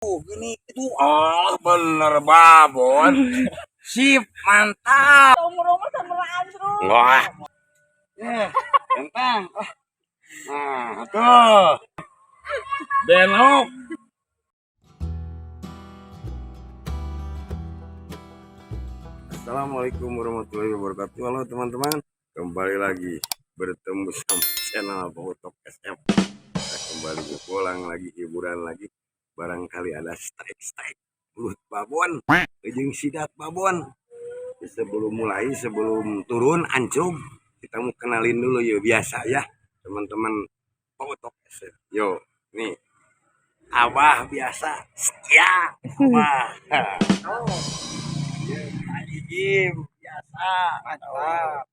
Gini itu bener babon. Sip, mantap. Umur-umur sama Andrew. Wah. Entang. Nah, tuh. Benok. Assalamualaikum warahmatullahi wabarakatuh. Halo teman-teman, kembali lagi bertemu sama channel Botok SM. Kita kembali pulang lagi, hiburan lagi. Barangkali ada strike belut babon, ujung sidat babon. Sebelum turun ancung, kita mau kenalin dulu yuk, biasa ya teman-teman Botok SM. Yo, nih Abah biasa setia Abah. Game biasa mantap.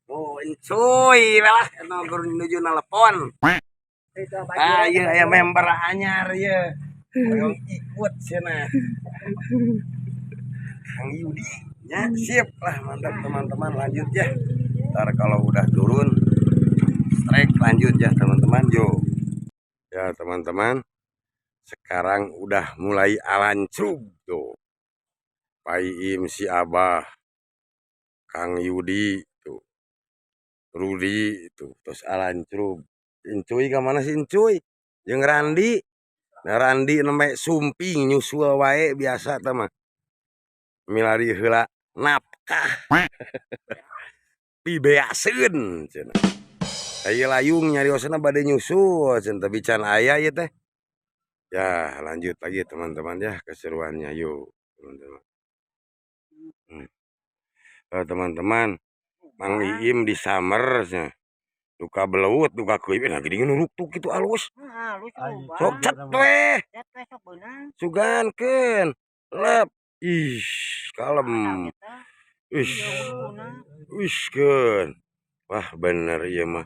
Oh, cuy lah menuju telepon. Iya member anyar ya. Yang ikut sana. Kang Yudi ya, sip lah, mantap teman-teman, lanjut ya. Ntar kalau udah turun strike lanjut ya teman-teman. Yo. Ya teman-teman, sekarang udah mulai alancrub tuh. Paim si Abah, Kang Yudi tuh, Rudi itu, terus alancrub. Incuy kemana sih Incuy? Yang Randi. Nah, Randi nembe sumping nyusul wae biasa teman. Milari heula nafkah. Pibeaseun cenah. Aya layung nyariosna bade nyusul cenah, tapi can aya ieu teh. Ya, lanjut lagi teman-teman ya keseruannya yuk, teman-teman. Teman-teman, Mang Iim di summer nya. Duka beleut, duka keuih nah geuning nuruk tuh kitu alus. Sok cet we. Sugankeun. Lep. Ih, kalem. Ish. Wishkeun. Wah, bener ieu mah.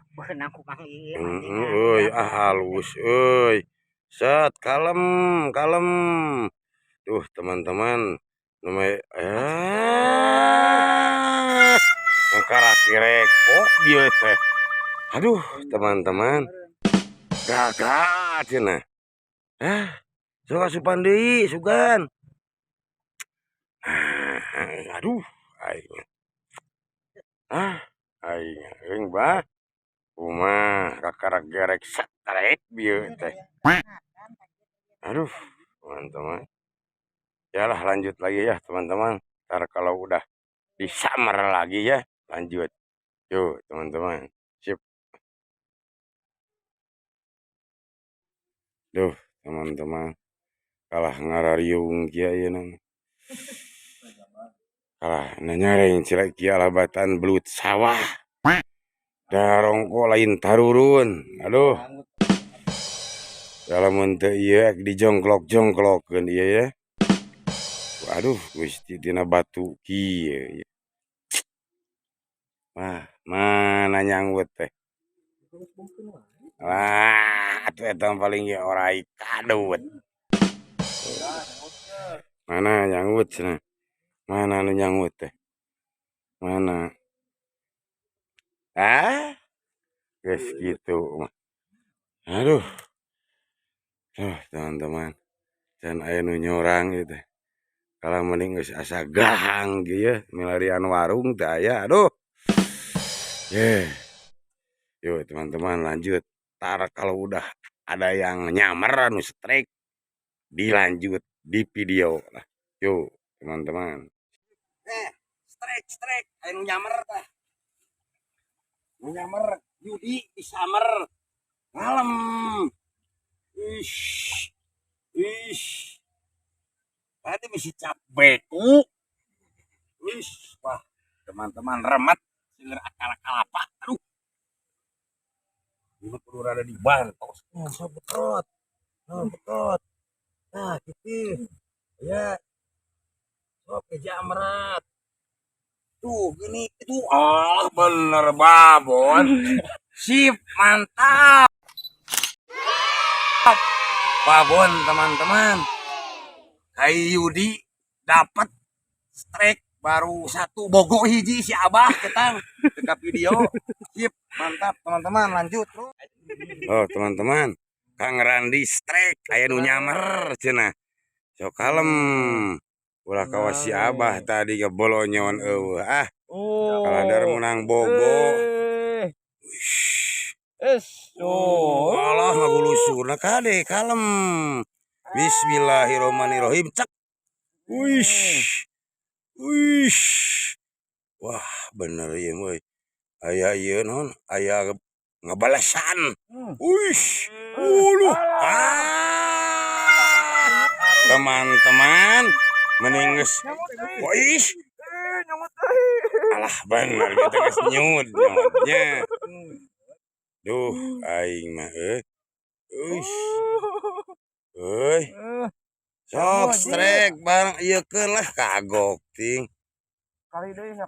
Euy, halus euy. Set, kalem, kalem. Tuh, teman-teman. Namanya ngkaraki rekok dia teh. Aduh, teman-teman. Gagal cenah. Sok asupan deui sugan. Aduh, aing. Aing bah. Kumaha kakarak gerek satrek bieu teh. Aduh, teman-teman. Yalah, lanjut lagi ya teman-teman. Ntar kalau udah disamar lagi ya, lanjut. Yuk teman-teman. Sip. Duh, teman-teman. Kalah ngarariung kia ieu nang. Kalah nanyareng cilek kia labatan belut sawah. Darongko lain tarurun. Aduh. Lamun teu ieu dijongklok-jongklokkeun ieu ya. Waduh, Gusti tina batu kieu. Wah, mana nyanggut teh. Wah, atuh eta paling ge orai kadut. Mana nyanggut cenah? Mana nu nyanggut teh? Mana? Geus kitu mah. Aduh. Teman-teman. Can aya nu nyorang ieu teh. Kalau mending geus asa gahang ge ya, milarian warung teh aya. Aduh. Yuk teman-teman lanjut. Entar kalau udah ada yang nyamar anu strike dilanjut di video lah. Yuk teman-teman. Strike anu nyamar teh. Nyamar Yudi di summer. Ngalem. Ish. Tadi misi cap beku. Wah, teman-teman remet seueur akal apa. Aduh. Ini perlu rada di ban. So betot. Betot. Nah, gitu. Ya. Sok jamret. Tuh, gini itu bener babon. Sip, mantap. Babon teman-teman. Yudi dapat strike baru satu bogo hiji si Abah ketang dekat video. Sip, mantap teman-teman, lanjut. Oh teman-teman, Kang Randi strike aya nu nyamar cenah. Sok kalem. Ulah kawas si Abah tadi ke bolonyon eueuh. Kalah dar menang bogo. Allah ngagulusur kade kalem. Bismillahirrahmanirrahim. Cak. Wish. Wah, bener ieu meuy. Aya ieu naon? Aya ngabalasan. Wish. Teman-teman, mending geus wish. Alah bener kita geus nyudnya. Duh, aing mah Wish. Sok strek bareng ieu keun lah kagok ting. Kali deui.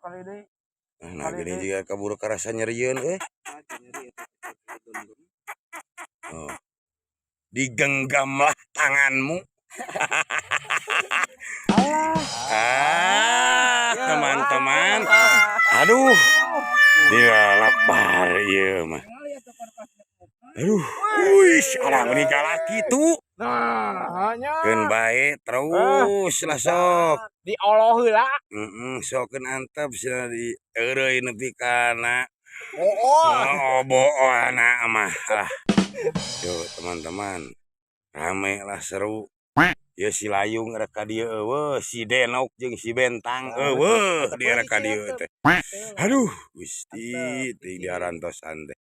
Nah gini juga kaburu karasa nyerieun Oh. Digenggamlah tanganmu. Teman-teman. Aduh. Dia lapar ieu mah. Aduh, wis ada menikah laki tuh. Keun bae terus lah sok. Dioloh heula. Sok keun antep cenah di eureui nepi kana. Boana mah lah. Yo teman-teman. Rame lah seru. Ya si Layung rek ka dieu eueuh, si Denok jeung si Bentang eueuh di rek ka dieu teh. Aduh, Gusti teh diarantosan teh.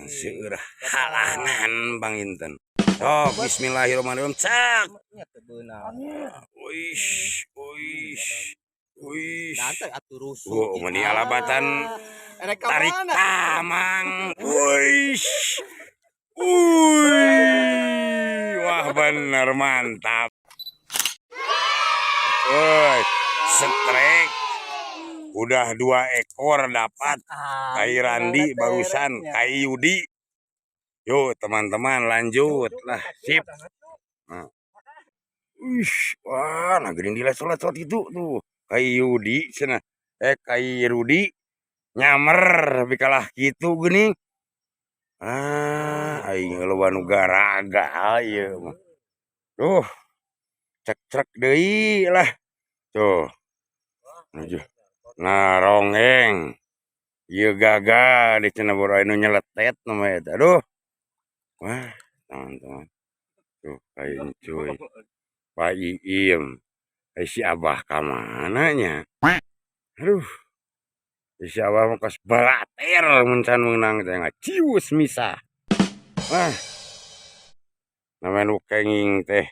Seueur halangan panginten. Sok bismillahirrahmanirrahim. Cak. Wish. Meni alabatan tarik tamang. Wish. Wah bener mantap. Strek. Udah 2 ekor dapat. Kai Randi barusan, Kai Yudi. Yuk teman-teman lanjut lah, sip. Nah. Wah, nah gini diles-les itu tuh. Kai Yudi cenah. Kai Rudi nyamer bikalah gitu geuning. Aing loba nu garaga ieu mah. Duh. Cek deui lah. Tuh. Nah, rongeng. Ieu gaga di cenah boro anu nyeletet nama eta. Aduh. Wah, teman-teman. Tuh, kayak cuy. Pak Iim. Si Abah ka mana nya? Aduh. Si Abah mah kos balater mun can meunang teh ngacius misah. Wah. Namanya nu kenging teh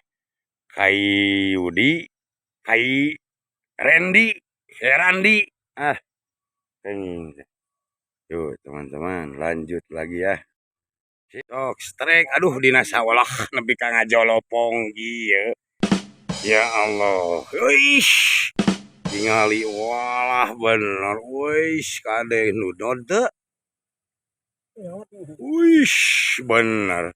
Kai Yudi, Kai Randi. Kenging teh. Yuk teman-teman lanjut lagi ya. Sok strek. Aduh dina sawelah nepi ka ngajolopong ieu. Ya Allah. Wish. Tingali walah bener. Wish kade nu dode. Wish bener.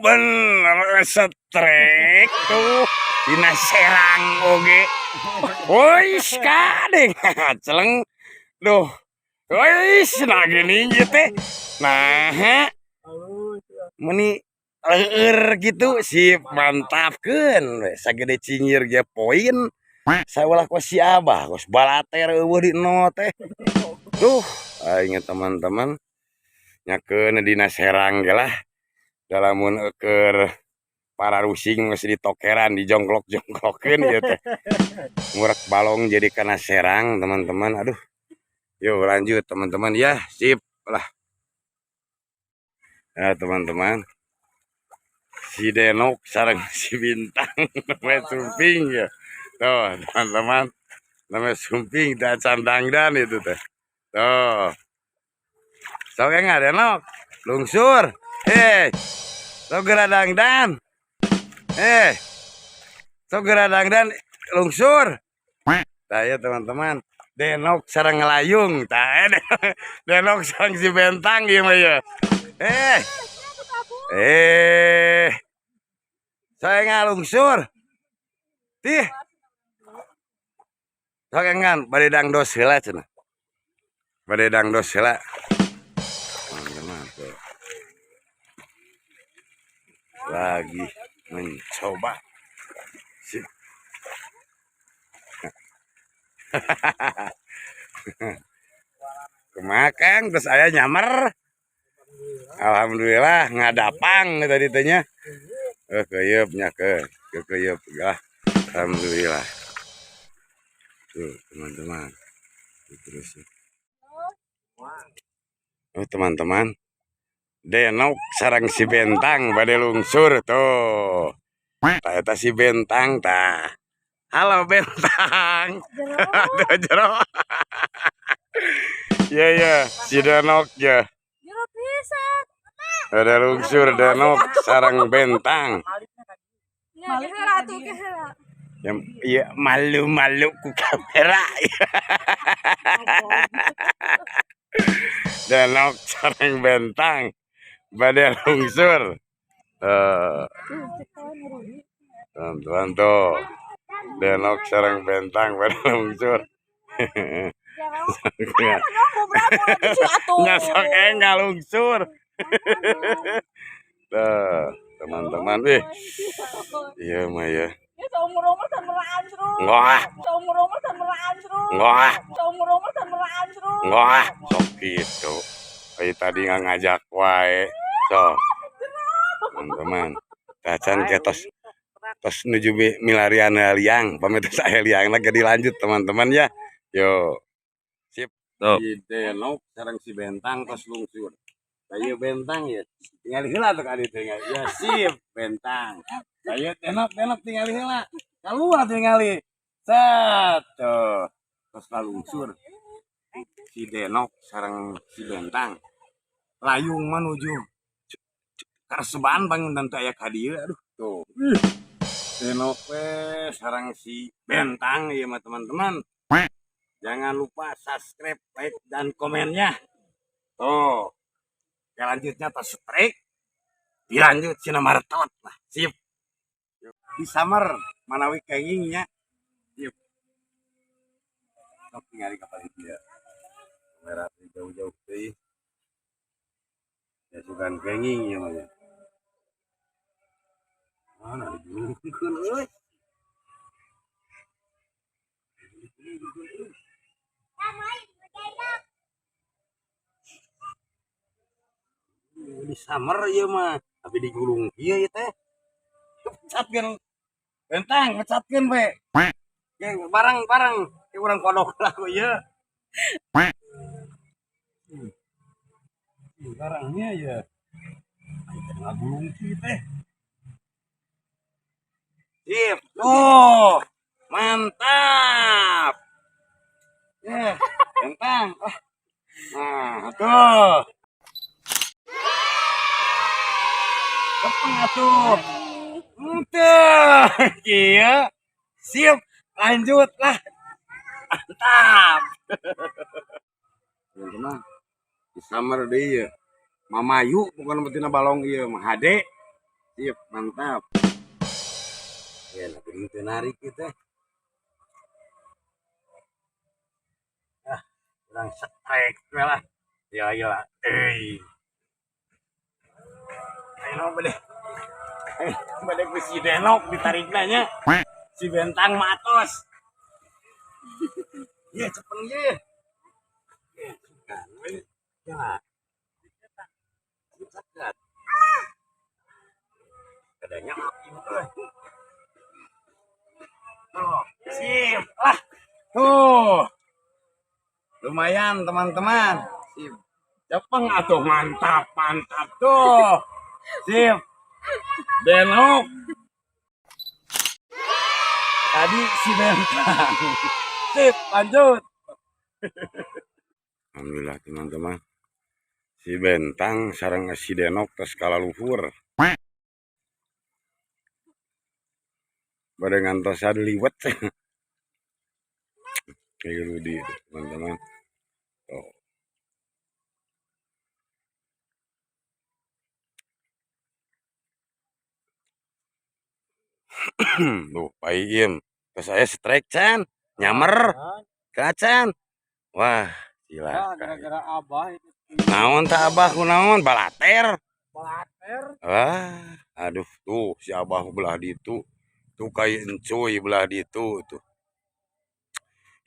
Bener strek tuh. Dina Serang oge. Wish kade celeng. Duh. Wish nah gini teh. Nah, meni leur gitu sip mantapkeun we sagede cingir ge poin. Saeulah ku si Abah kos balater eueuh di no teh. Duh, aing teman-teman nyakeun dina Serang ge lah. Dalamun keur para rusing geus ditokeran dijongklok-jongklokeun ieu teh. Murek balong jadi kana Serang teman-teman. Aduh. Yuk lanjut teman-teman ya, sip lah. Ya teman-teman. Si Denok sareng si Bintang namanya Sumping ya. Tuh teman-teman. Namanya Sumping dan Candangdan itu teh. Tuh. Sok enggak Denok? Lungsur. Sok geradangdan. Sok geradangdan lungsur. Nah ya teman-teman. Denok sareng ngelayung, Denok sareng si Bentang gimana ya? Saya ngalungsur, tih, sok engan, badedang dos heula cenah, badedang dos heula. lagi mencoba. Sip. Kemakan terus saya nyamar. Alhamdulillah ngadapang tadi tanya. Keyeup keyeup lah. Alhamdulillah. Tuh teman-teman. Terus. Oh teman-teman. Denok sarang si Bentang pada lungsur tuh. Eta si Bentang tah. Halo Bentang. Tuh jero. Iya ya, si Denok ya. Jero pisan. Ada lungsur Denok sarang Bentang. Ya, kehera tuh kehera. Ya, iya malu-malu ku kamera. Denok sarang Bentang pada lungsur. Teman-teman tuh. Denok sarang Bentang pada lungsur. Nyasok enggak lungsur. Teman-teman iya mah ya. Seumur-umur sama anjrung. Wah, Seumur-umur sama anjrung. wah, Seumur-umur sama anjrung. wah, sok gitu. Kayak tadi nggak ngajak wae. So, teman-teman, tacan ke tos nuju milarian liang, pamit saya liang lagi dilanjut teman-teman ya. Yo, sip. Si Denok sareng si Bentang tos lungsur. Saya Bentang ya, tinggal heula tuh kali tinggal. Ya sip, Bentang. Saya Denok tinggal heula. Keluar tinggali. Set tuh. Tos lungsur. Si Denok sareng si Bentang layung menuju karsebaan bangun dan aya ka dieu. Aduh tuh. Denok sareng si Bentang ya teman-teman. Jangan lupa subscribe, like, dan komennya. Tuh. Selanjutnya tos strike. Dilanjut cina martot lah. Sip. Di summer manawi kengingnya. Sip. Sok tinggal kapal dia. Kamera jauh-jauh teh. Ya sukan kenging ya mah. Mana dijulungkeun euy. Di summer ieu mah, tapi digulung ieu ya teh. Ngecatkeun Bentang, ngecatkeun we. Ya barang-barang, ke urang kodok lah ku ieu. Barangnya ya. Ngagulung kieu teh. Sip. Oh, mantap. Ya, Bentang. Nah, tuh. Kepeng atuh. Entah. Kieu. Sip. Lanjut lah. Mantap. Teman-teman. Di summer deui ya. Mamayu bukan betina balong ieu mah hade. Sip, mantap. Ya, tapi teu narik ieu teh. Ah, urang strike we lah. Ya, euy. Ayo bade. Bade ku si Denok ditarikna nya. Si Bentang matos. Iya, cepeng ye. Kan we. Ya. Cekat. Kadanya makin euy. Tuh, sip. Lah. Tuh. Lumayan teman-teman. Sip. Cepeng atuh mantap tuh. Sip. Denok. Tadi si Bentang. Sip, lanjut. Alhamdulillah teman-teman. Si Bentang sareng si Denok tos kalaluhur. Bade ngantosan liwet. Kayak Rudi teman-teman. Oh. Duh, paiem. Ke saya strike Chan, nyamar kacan. Wah, gila. Gara-gara abah itu. Naon tak abah ku naon balater. Balater. Aduh tuh si Abah belah ditu. Tuh kayak encuy belah ditu tuh.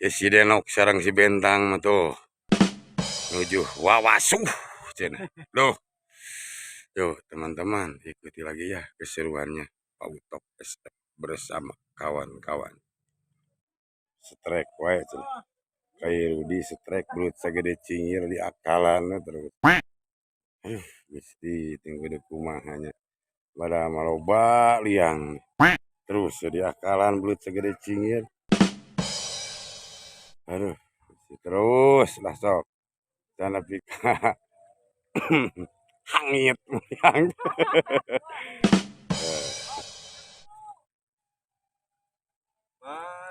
Ya si Denok sareng si Bentang mah tuh. Nuju wawasuh cenah. Loh. Yo teman-teman ikuti lagi ya keseruannya Pak Utok SF bersama kawan-kawan. Strek wae cenah. Kayak Rudi strek belut sagede cingir di akalan terus. Mesti tinggal di kumahanya. Pada maloba liang. Terus di akalan belut segede cingir. Aduh, terus lah sok. Sana pika hangit yang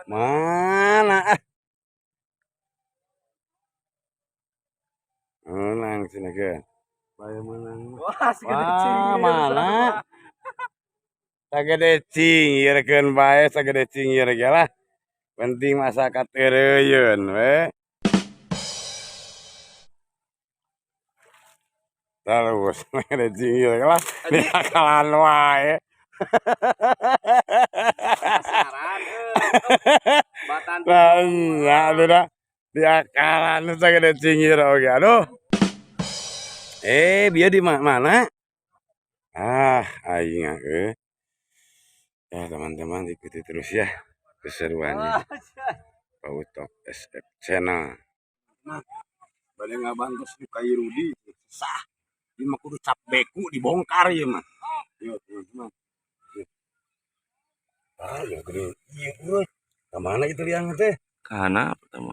mana menang sini ke. Bae menang. Wah, mana? Sagede cingirkeun bae sagede cingir ge lah. Penting masyarakat eureun we. Terus sagede cingir ge lah di akalan wae. Nah, iya tuh dah. Di akalan sagede cingir oge. Aduh. Bieu di mana? Aing ya teman-teman ikuti terus ya keseruannya Pak Utok SF Channel. Nah, bade ngabantos di kayu Rudi sah. Di mah kudu cap beku dibongkar ya mah. Yo teman-teman. Ya gede. Iya euy. Ka mana itu liang teh? Kana pertama.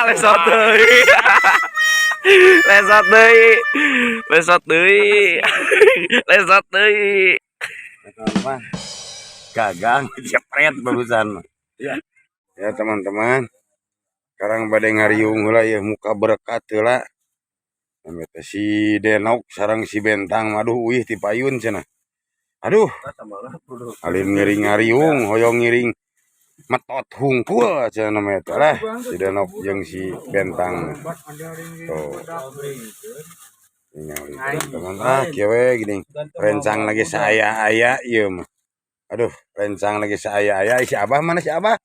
Lesot deui. Lesot deui. Teman-teman. Gagang jepret barusan. Ya. Ya teman-teman. Sekarang bade ngariung heula ya muka berkat heula. Eta si Denok sareng si Bentang aduh wih ti payun cenah. Aduh. Alin ngiring ngariung hoyong ngiring metot hungkul cenah nama eta lah si Denok jeung si Bentang. Tuh. Teman kieu we gini. Rencang lagi saaya-aya ieu mah. Aduh, rencang lagi saaya-aya si Abah mana si Abah?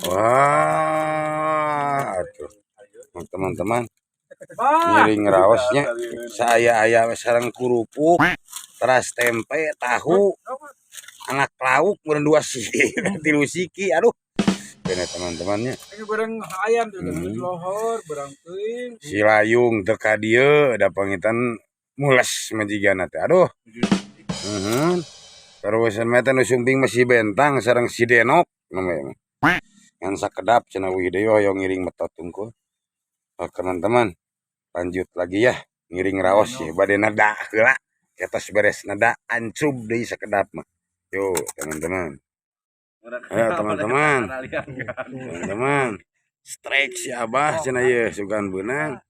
Wah, aduh. Teman-teman ngiring raosnya saaya-aya sareng kerupuk, teras tempe, tahu, anak lauk meureun 2 sih, 3 siki. Aduh. Kene teman-temannya. Ini bareng ayam tuh lohor, barang teuing. Si layung teu ka dieu da pangitan mules majigana teh. Aduh. Terus meta nu sumping masih Bentang sareng si Denok namanya. Ngan sakedap cenah wih deui hoyong ngiring metot tungkul. Teman-teman, lanjut lagi ya ngiring raos ya bade nada heula. Ketos beres nada ancub deui sakedap mah. Yo, teman-teman. Ayo teman-teman. Teman-teman. Strike si Abah cenah ieu sugan beunang.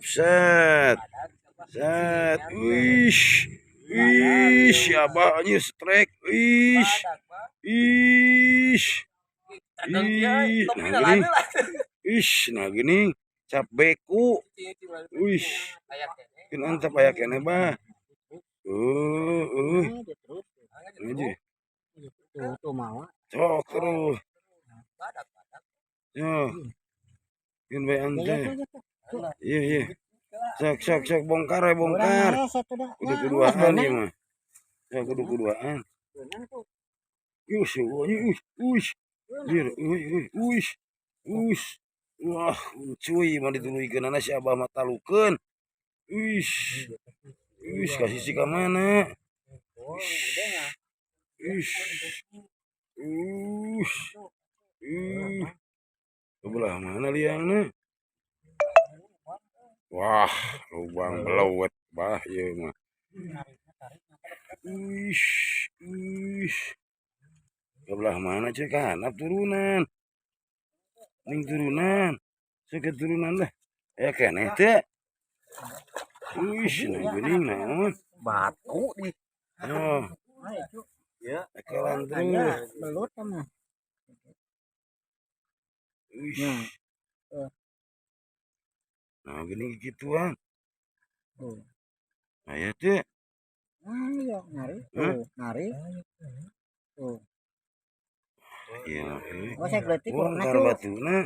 Set. Set. Wish. Si Abah anjir strike. Wish. Nah gini cap beku. Wish. Antep aya keneh bah. Aja. Tuh mawa. Sok terus. Yo. Kin bae ante. Iya. Sok bongkar. Kudu kuduaan ieu mah. Sok kudu kuduaan. Wah, cuy mah dituluykeunana si Abah mah talukeun. Kasih si ka mana? Sebelah mana liangna? Wah, lubang belewet bah ieu mah. Sebelah mana cek handap turunan. Ning turunan. Sakit turunan lah. Ya keneh teh. Nah geuning naon? Batu di. Oh. Ya, akalan terus. Belut mah. Nah gini gituan. Tuh. Nah ya teh. Iya, ngari. Tuh, ngari. Tuh. Iya. Oh, saya berarti kurang Bongkar tuh. batuna.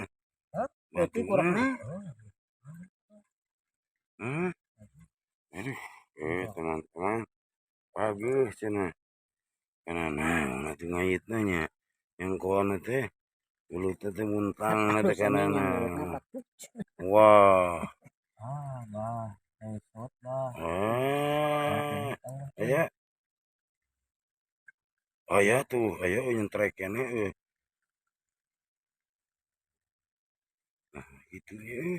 Berarti kurang. Hah? Aduh. Teman-teman. Bagus cenah. Karena nah atuh ngayitna nya. Yang koana teh bulu teh muntang teh kana. Wah. Bah. Repot, bah. Aya. Aya tuh, aya nyentrek kene Nah, gitu ya.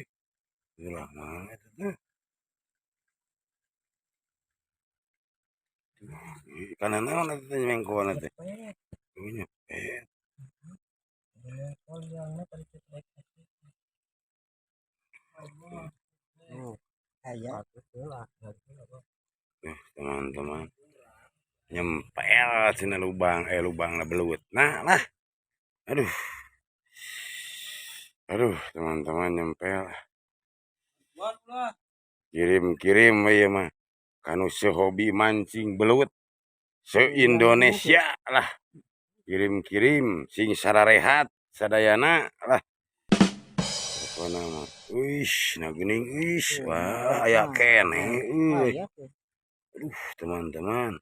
Ulah mana itu teh. Kana naon eta teh mengkoana teh? Nya. Teman-teman. Nyempel cenah lubangna belut. Nah lah. Aduh. Aduh, teman-teman nyempel. Kirim-kirim ieu mah. Kanu sehobi mancing belut se-Indonesia lah. Kirim-kirim sing sararehat sadayana lah. Pokona mah. Wish, nah geuning wish. Wah, aya keneh euy. Aduh, teman-teman.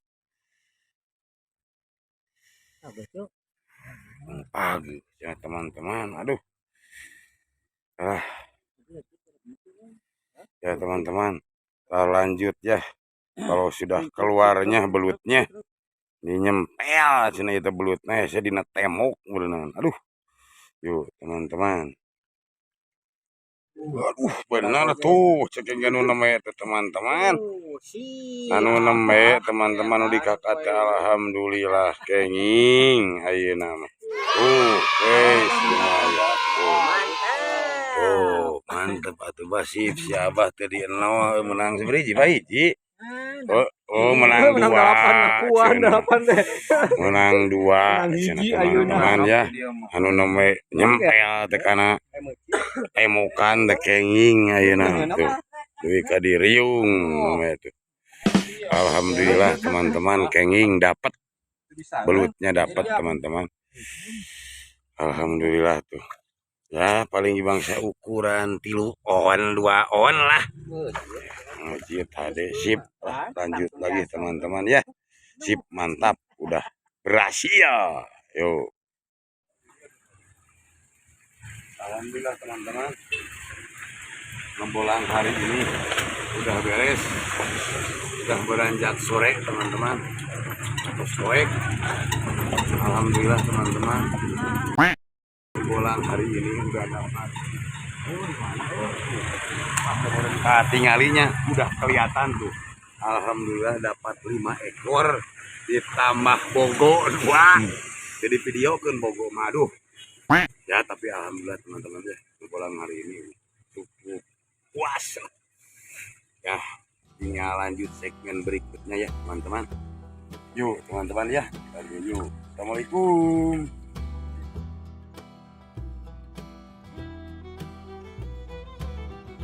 Pagi ya teman-teman. Aduh. Ya teman-teman. Lanjut ya. Kalau sudah keluarnya belutnya nyempel cenah itu belutnya saya dina temok beunang. Aduh. Yuk teman-teman. Aduh, benar tuh ceking anu neme teman-teman. Anu neme teman-teman udah kakak alhamdulillah kenging ayeuna mah. Guys, lumayan tuh. Tuh, mantep atuh basip si Abah tadi nol menang seberiji bae hiji. Oh, menang 2. Menang 2 teman-teman ya. Anu neme nyempel teh kana temukan teh kenging ayeuna tuh. Duit ka di riung neme tuh. Alhamdulillah teman-teman kenging dapat. Belutnya dapat teman-teman. Alhamdulillah tuh. Ya paling bangsa ukuran 3 on 2 on lah. Ngajit hade sip lah. Lanjut lagi teman-teman ya. Sip mantap udah berhasil. Yuk. Alhamdulillah teman-teman. Ngembolang hari ini udah beres. Udah beranjak sore teman-teman. Terus koek. Alhamdulillah teman-teman. Bolang hari ini udah dapat. Tinggalinya udah kelihatan tuh. Alhamdulillah dapat 5 ekor ditambah bogo 2. Jadi video kan bogo maduh. Ya tapi alhamdulillah teman-teman ya bolang hari ini cukup puas. Ya tinggal lanjut segmen berikutnya ya teman-teman. Yuk teman-teman ya. Yuk. Assalamualaikum.